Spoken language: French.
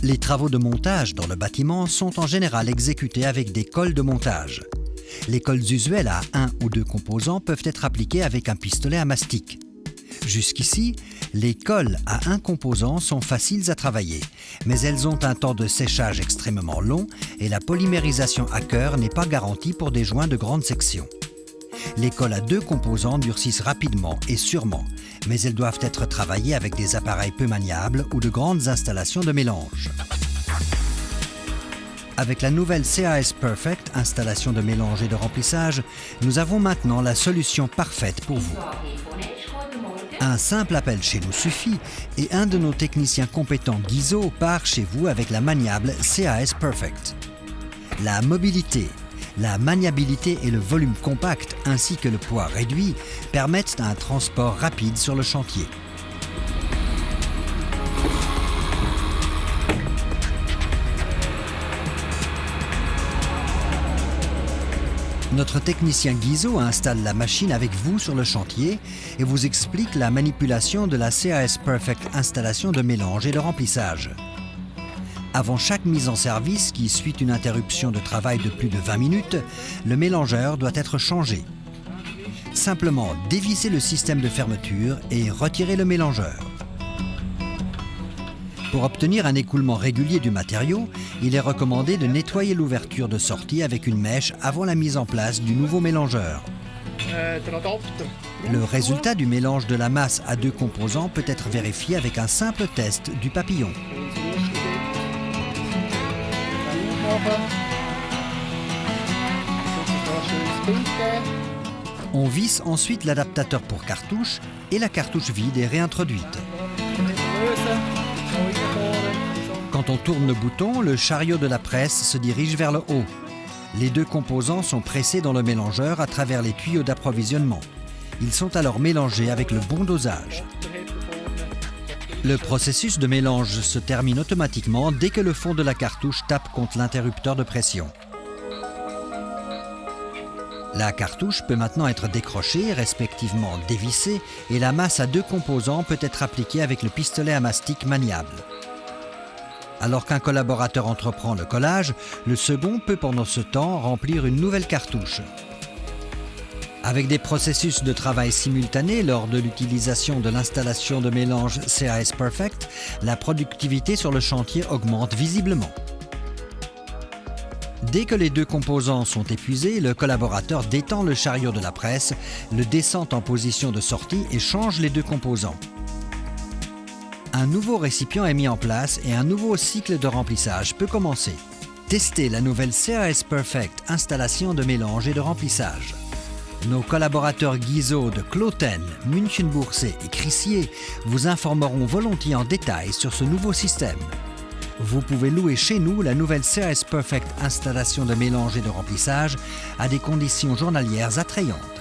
Les travaux de montage dans le bâtiment sont en général exécutés avec des cols de montage. Les cols usuels à 1 ou 2 composants peuvent être appliqués avec un pistolet à mastic. Jusqu'ici, les cols à un composant sont faciles à travailler, mais elles ont un temps de séchage extrêmement long et la polymérisation à cœur n'est pas garantie pour des joints de grande section. Les cols à 2 composants durcissent rapidement et sûrement, mais elles doivent être travaillées avec des appareils peu maniables ou de grandes installations de mélange. Avec la nouvelle CAS Perfect, installation de mélange et de remplissage, nous avons maintenant la solution parfaite pour vous. Un simple appel chez nous suffit et un de nos techniciens compétents Guizot part chez vous avec la maniable CAS Perfect. La mobilité, la maniabilité et le volume compact ainsi que le poids réduit permettent un transport rapide sur le chantier. Notre technicien Guizot installe la machine avec vous sur le chantier et vous explique la manipulation de la CAS Perfect installation de mélange et de remplissage. Avant chaque mise en service qui suit une interruption de travail de plus de 20 minutes, le mélangeur doit être changé. Simplement dévisser le système de fermeture et retirer le mélangeur. Pour obtenir un écoulement régulier du matériau, il est recommandé de nettoyer l'ouverture de sortie avec une mèche avant la mise en place du nouveau mélangeur. Le résultat du mélange de la masse à 2 composants peut être vérifié avec un simple test du papillon. On visse ensuite l'adaptateur pour cartouche et la cartouche vide est réintroduite. Quand on tourne le bouton, le chariot de la presse se dirige vers le haut. Les 2 composants sont pressés dans le mélangeur à travers les tuyaux d'approvisionnement. Ils sont alors mélangés avec le bon dosage. Le processus de mélange se termine automatiquement dès que le fond de la cartouche tape contre l'interrupteur de pression. La cartouche peut maintenant être décrochée, respectivement dévissée, et la masse à 2 composants peut être appliquée avec le pistolet à mastic maniable. Alors qu'un collaborateur entreprend le collage, le second peut pendant ce temps remplir une nouvelle cartouche. Avec des processus de travail simultanés lors de l'utilisation de l'installation de mélange CAS Perfect, la productivité sur le chantier augmente visiblement. Dès que les 2 composants sont épuisés, le collaborateur détend le chariot de la presse, le descend en position de sortie et change les 2 composants. Un nouveau récipient est mis en place et un nouveau cycle de remplissage peut commencer. Testez la nouvelle CAS Perfect installation de mélange et de remplissage. Nos collaborateurs Guizot de Cloten, Münchenbuchsee et Crissier vous informeront volontiers en détail sur ce nouveau système. Vous pouvez louer chez nous la nouvelle CAS Perfect installation de mélange et de remplissage à des conditions journalières attrayantes.